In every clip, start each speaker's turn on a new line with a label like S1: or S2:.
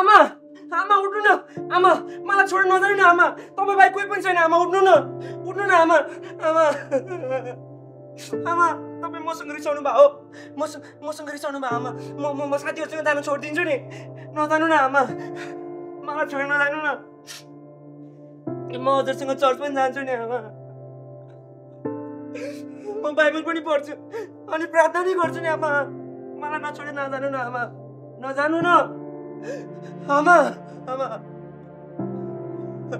S1: आमा आमा उठ्नु न आमा मलाई छोडेर नजानु न आमा तपाईँ बाहेक कोही पनि छैन आमा उठ्नु न आमा आमा आमा तपाईँ मसँग रिसाउनु भयो मसँग रिसाउनु भयो आमा म साथीहरूसँग जानु छोडिदिन्छु नि नजानु न आमा मलाई छोडेर नजानु न म हजुरसँग चर्च पनि जान्छु नि आमा म बाइबल पनि पढ्छु अनि प्रार्थना पनि गर्छु नि आमा मलाई नछोडेर नजानु न आमा नजानु न आमा आमा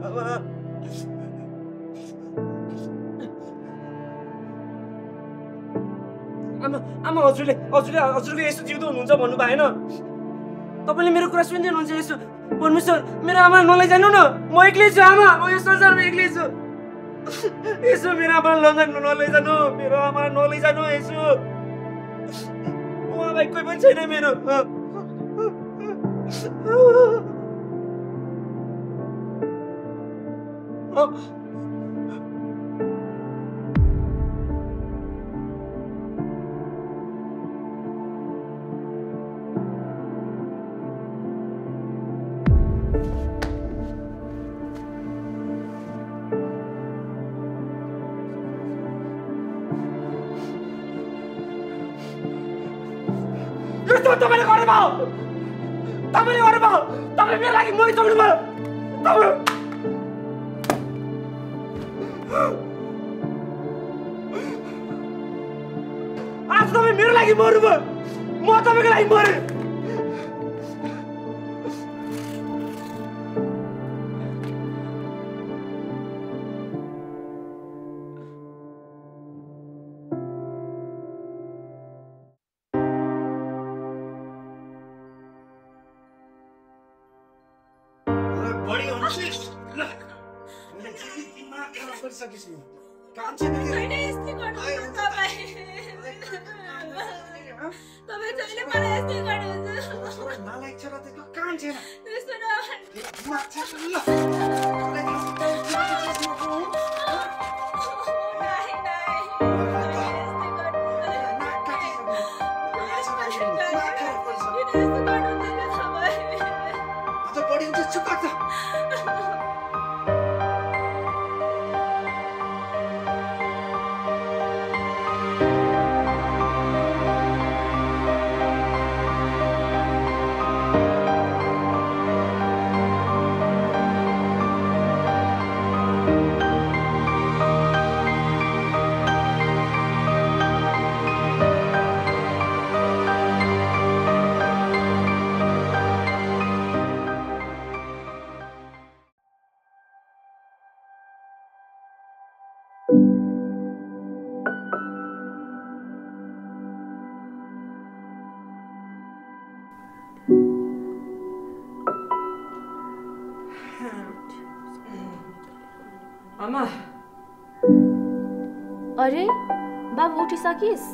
S1: आमा आमा आमा हजुरले यसो जिउँदो हुनुहुन्छ भन्नु भएन तपाईँले मेरो कुरा सुनिदिनुहुन्छ यसो परमेश्वर मेरो आमा नलैजानु न म एक्लै छु आमा म यो संसारमा एक्लै छु यसो मेरो आमा नलैजानु मेरो आमा नलैजानु यसो उहाँ बाहेक कोही पनि छैन मेरो तपाईँले गर्नुभयो तपाईँ मेरो लागि मरिसक्नु भयो आज तपाईँ मेरो लागि मर्नुभयो म तपाईँको लागि मरेँ आमा
S2: अरे बाबु उठिसकिस्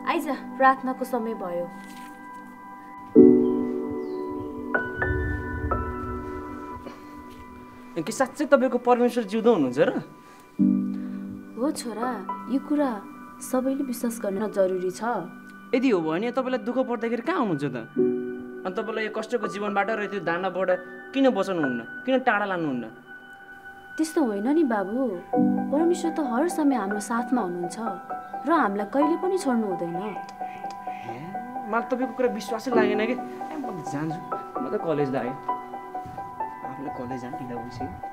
S2: आइज प्रार्थनाको समय भयो
S1: कि साँच्चै तपाईँको परमेश्वर जिउँदो हुनुहुन्छ र
S2: हो छोरा यो कुरा सबैले विश्वास गर्न जरुरी छ
S1: यदि हो भने तपाईँलाई दुःख पर्दाखेरि कहाँ हुनुहुन्छ त अनि तपाईँलाई यो कष्टको जीवनबाट र त्यो दानाबाट किन बचाउनुहुन्न किन टाढा लानुहुन्न
S2: त्यस्तो होइन नि बाबु परमेश्वर त हर समय हाम्रो साथमा हुनुहुन्छ र हामीलाई कहिले पनि छोड्नु हुँदैन
S1: मलाई तपाईँको कुरा विश्वासै लागेन कि म त जान्छु म त कलेज लाग्यो आफूले कलेज जानु ढिला भइसक्यो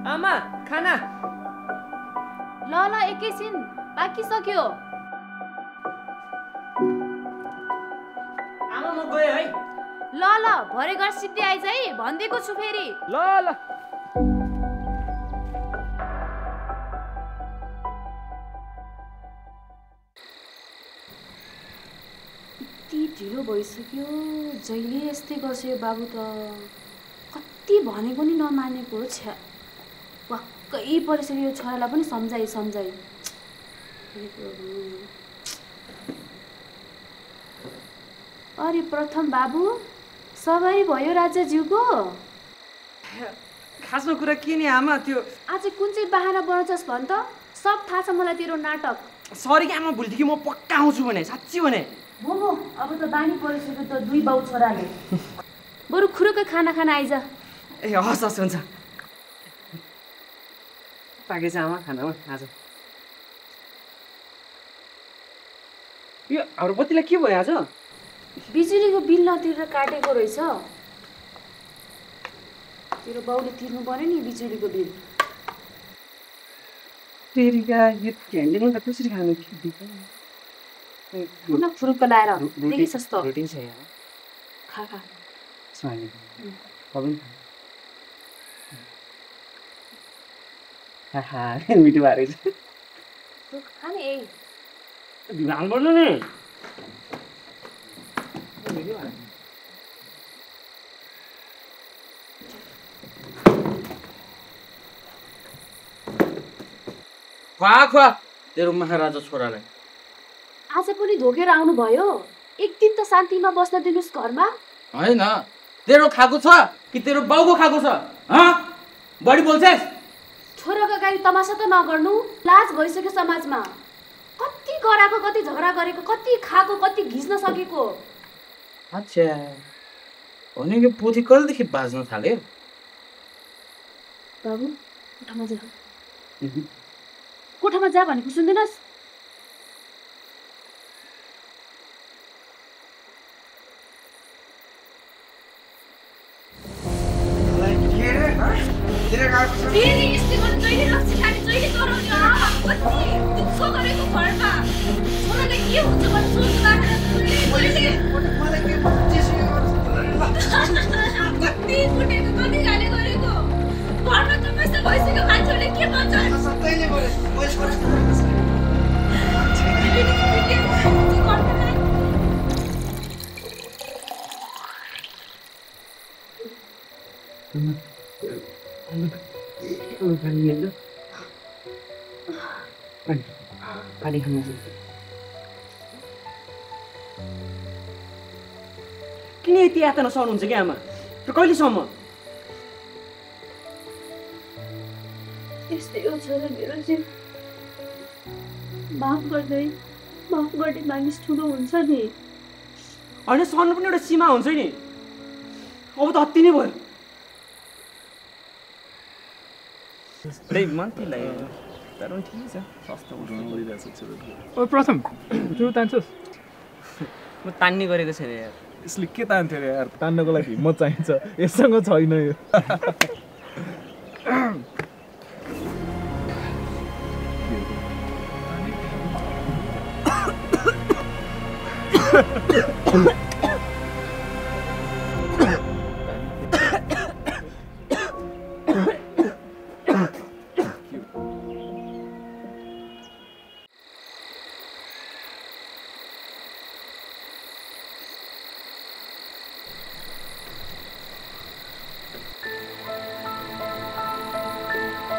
S1: आमा खाना
S2: ल एकैछिन बाँकी सक्यो
S1: आमा म गएँ है
S2: ल भरे घर सिद्धि आइज है भन्दिएको छु फेरि
S1: ल
S2: यति ढिलो भइसक्यो जहिले यस्तै गर्छ यो बाबु त कति भने पनि नमानेको छ्या वाक्कै परिसक्यो यो छोरालाई पनि सम्झाइ अरे प्रथम बाबु सवारी भयो राजाज्यूको?
S1: खासमा कुरा के नि आमा, त्यो
S2: आज कुन चाहिँ बाहना बनाउँछस् भन् त? सब थाहा छ मलाई तेरो नाटक।
S1: सरी आमा, भोलिदेखि म पक्का आउँछु भने, साँच्ची भने।
S2: मोमो अब त बानी परिसक्यो त दुई बाउ छोराले। बरु खुरुकै खाना खान आइज।
S1: ए हस् हस्, हुन्छ। पाकेछ आमा खानामा आज। यो हाम्रो बत्तीलाई के भयो आज?
S2: बिजुलीको बिल नतिरेर काटेको रहेछ। तेरो बाउले तिर्नु पर्यो नि बिजुलीको बिल।
S1: तेरिका यो क्यान्डिलमा त कसरी खानु?
S2: न फुरुक्क लाएर देखिस् त।
S1: रोटी छ यहाँ।
S2: खा खा।
S1: स्वामी पनि खा मिठो भएर
S2: खा नि ए
S1: ध्यान पर्नु नि।
S3: खुवा तेरो महाराजा छोरालाई।
S2: आज पनि धोकेर आउनु भयो। एक दिन त शान्तिमा बस्न दिनुस् घरमा।
S3: होइन, तेरो खाएको छ कि तेरो बाउको खाएको छ? बढी बोल्छस्?
S2: छोराको अगाडि तमासा त नगर्नु। लाज भइसक्यो समाजमा। कति गराएको, कति झगडा गरेको, कति खाएको, कति घिच्न सकेको।
S3: अच्छा, भनेको पोथी कहिलेदेखि बाज्न थाल्यो?
S2: बाबु कोठामा जा। कोठामा जा भनेको सुन्दैनस्?
S1: पानी खानु किन यति यातना सहनुहुन्छ क्या आमा? र कहिलेसम्म?
S2: यस्तै हो छोरा मेरो जीव। माफ गर्ने मानिस ठुलो हुन्छ नि।
S1: होइन, सहनु पनि एउटा सीमा हुन्छ नि। अब त अति नै भयो। मन्थली लाग्यो तर पनि ठिकै छ, सस्तो
S4: ओ प्रथम तिम्रो तान्छस्?
S1: म तान्ने गरेको छैन यार।
S4: यसले के तान्थ्यो अरे यार? तान्नको लागि हिम्मत चाहिन्छ, यससँग छैन यो।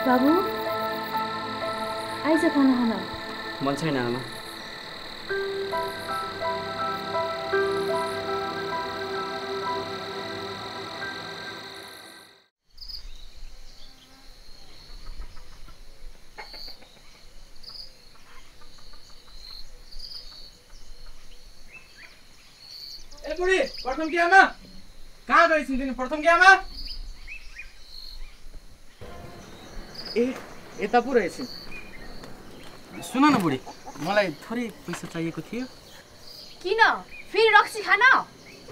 S2: बाबु आइज खाना खान।
S1: मन छैन आमा।
S3: ए बुढी, प्रथम की आमा कहाँ गइछिन् तिमी? प्रथम की आमा
S1: ए यता पो रहेछन्। सुन न बुढी, मलाई थोरै पैसा चाहिएको थियो।
S2: किन? फेरि रक्सी खान?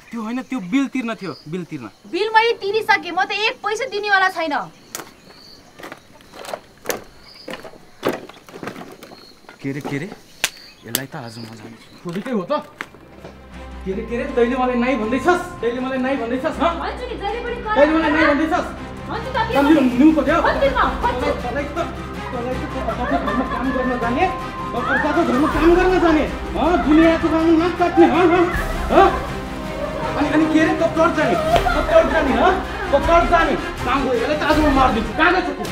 S1: त्यो होइन, त्यो बिल तिर्न थियो। बिल तिर्न।
S2: बिल मैले तिरिसकेँ। म त एक पैसा दिनेवाला छैन।
S3: के रे यसलाई त आज म जान्छु। खोजेकै हो त? के रे तैँले मलाई नाइ भन्दैछस्? तैँले मलाई नाइ भन्दैछस्?
S2: भन्छु नि जहिले पनि
S3: तैँले मलाई नाइ भन्दैछस्?
S2: भन्छु त के?
S3: न्यु खोज्यो?
S2: भन्छु न।
S3: तँलाई त अर्काको घरमा काम गर्न जाने, अर्काको घरमा काम गर्न जाने, दुनियाँको कानुन नाक काट्ने, अनि के रे पकड जाने, पकड जाने काम गयो। यसलाई त आज म मारिदिन्छु। कहाँ गएछ तँ?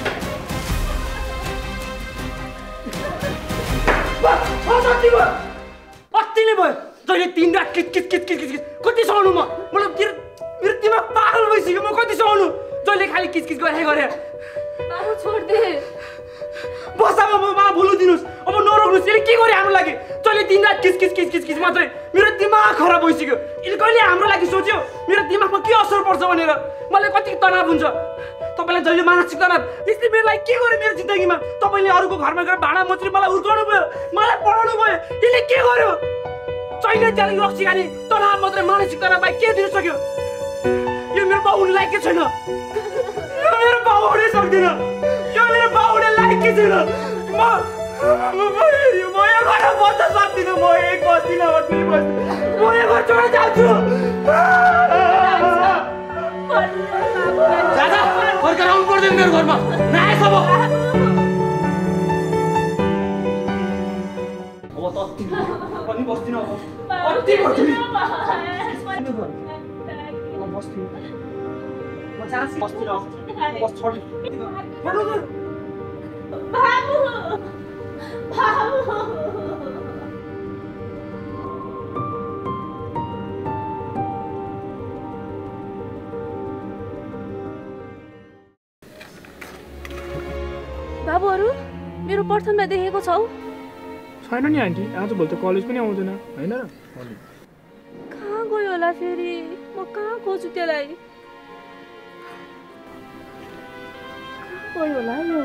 S1: अति नै भयो। जहिले दिन रात किच किच किच किच किच कति सहनु म मतलब मेरो दिमाग पागल भइसक्यो म कति सहनु जहिले खाली किच किच गरे
S2: बाबु छोड दे
S1: बस अब मा भुलु दिनुस् अब नरोक्नुस् यसले के गरे हाम्रो लागि जहिले दिन रात किच किच किच किच किच मात्रै मेरो दिमाग खराब भइसक्यो यसले कहिले हाम्रो लागि सोच्यो मेरो दिमागमा के असर पर्छ भनेर मलाई कति तनाव हुन्छ तपाईलाई जहिले मानसिक तनाव यसले मेरो लागि के गरे मेरो जिन्दगीमा तपाईले अरूको घरमा गएर भाडा मच्री मलाई हुर्काउनु भयो मलाई पढाउनु भयो यसले के गर्यो जहिले जहिले रक्सी खाने तनाव मात्रै मानसिक तनाव बाहेक के दिन सक्यो यो मेरो बाउ हुने लायक छैन यो मेरो बाउ हुनै सक्दिन यो मेरो बाउ हुने लायक छैन म यो घर बस्न सक्दिनँ म एक बस्दिनँ म यो घर छोडेर जान्छु
S3: दादा फर्केर आउनु पर्दैन मेरो घरमा नआएछ अब
S1: त पनि बस्दिनँ अब अति बस्दिनँ म बस्दिनँ म जान्छु बस्दिनँ बस छोड
S2: बाबु बाबुहरू मेरो प्रथममा देखेको छौ
S4: छैन नि आन्टी आजभोलि त कलेज पनि आउँदैन होइन र
S2: कहाँ गयो होला फेरि म कहाँ खोज्छु त्यसलाई कहाँ गयो होला यो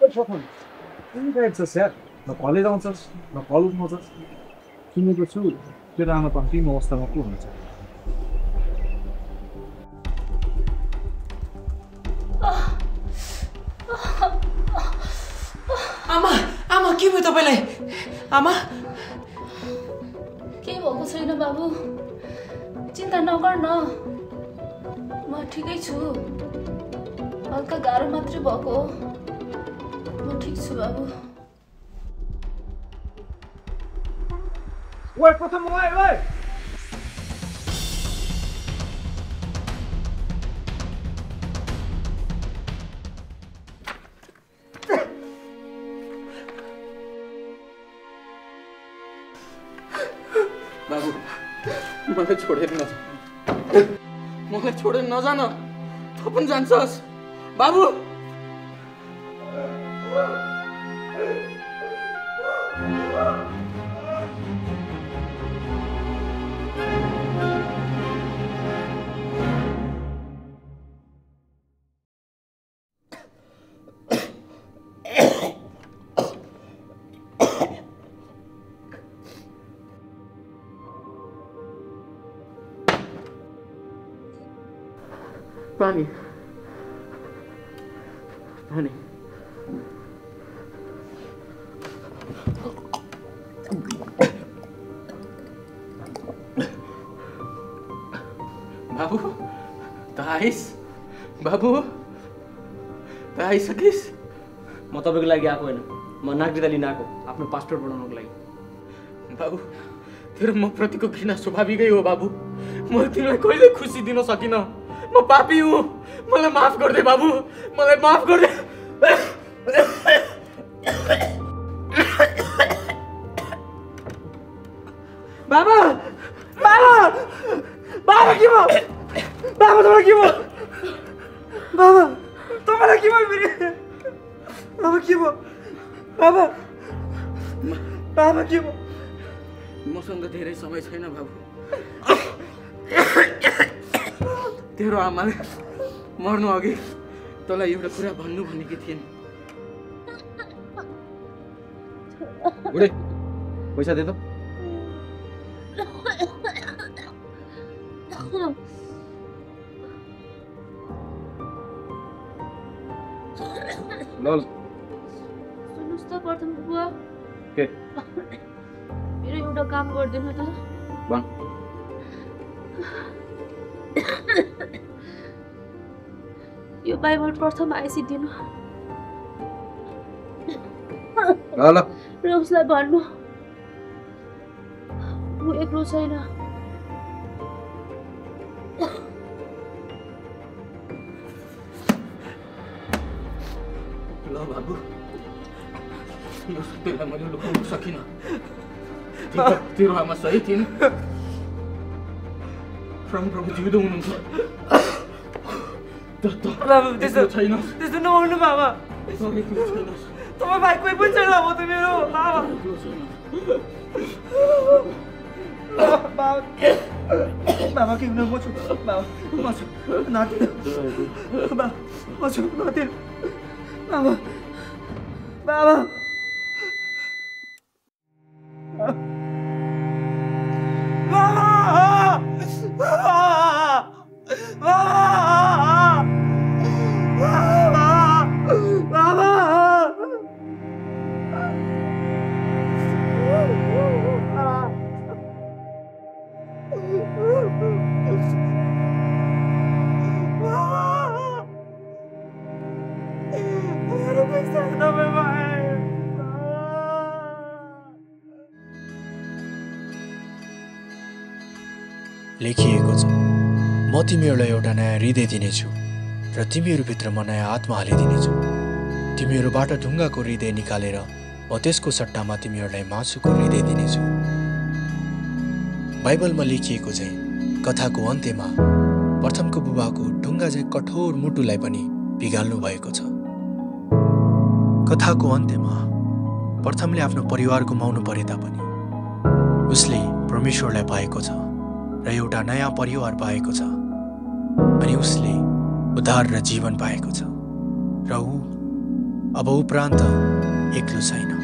S4: तिमी गायब छस् यार न कलेज आउँछस् न कल उठाउँछस् सुनेको छु तेरो आमा त अन्तिम अवस्थामा को हुन्छ
S1: आमा आमा के भयो तपाईलाई आमा
S2: के भएको छैन बाबु चिन्ता नगर न म ठिकै छु हल्का गाह्रो मात्रै भएको हो म ठिक छु बाबु
S4: ओए प्रथम ओए ओए
S3: बाबु मलाई छोडेर नजान त पनि जान्छस् बाबु
S1: पानी पानी
S3: बाबु त आइस बाबु त आइसकिस्
S1: म तपाईँको लागि आएको होइन म नागरिकता लिन आएको आफ्नो पासपोर्ट बनाउनको लागि
S3: बाबु तेरो म प्रतिको घृणा स्वाभाविकै हो बाबु मैले तिमीलाई कहिले खुसी दिन सकिनँ म पापी हुँ मलाई माफ गरिदे बाबु मलाई माफ गरिदे
S1: बाबा बाबा बाबा के भयो बाबा तपाईँलाई के भयो बाबा तपाईँलाई के भयो फेरि बाबा के भयो बाबा बाबा के भयो
S3: मसँग धेरै समय छैन बाबु तेरो आमाले मर्नु अघि तँलाई एउटा कुरा भन्नु भनेकी थिइन्
S4: बुढे पैसा दे त ल
S2: सुन्नुहोस् त प्रथम बुवा
S4: के
S2: मेरो एउटा काम गरिदिनु त
S4: भन
S2: यो बाइबल प्रथम आइसिदिनु
S4: ल
S2: र उसलाई भन्नु म एक्लो छैन
S3: ल बाबु यो सत्यलाई मैले लुकाउन सकिनँ तेरो आमा सही थिइन् प्रभु जिउँदो हुनुहुन्छ
S1: बाबा त्यस्तो
S3: छैन
S1: त्यस्तो नगर्नु बाबा
S3: छैनस्
S1: तपाईँ भाइ कोही पनि छैन हो त मेरो बाबा बाबा बाबा के हुनु म छु बाबा म छु नातिन बाबा म छु नातिन बाबा बाबा
S5: लेखिएको छ म तिमीहरूलाई एउटा नयाँ हृदय दिनेछु र तिमीहरूभित्र म नयाँ आत्मा हालिदिनेछु तिमीहरूबाट ढुङ्गाको हृदय निकालेर म त्यसको सट्टामा तिमीहरूलाई मासुको हृदय दिनेछु बाइबलमा लेखिएको चाहिँ कथाको अन्त्यमा प्रथमको बुबाको ढुङ्गा चाहिँ कठोर मुटुलाई पनि पिघाल्नु भएको छ कथाको अन्त्यमा प्रथमले आफ्नो परिवार गुमाउनु परे तापनि उसले परमेश्वरलाई पाएको छ र एउटा नयाँ परिवार पाएको छ अनि उसले उद्धार र जीवन पाएको छ र ऊ अब उपरान्त एक्लो छैन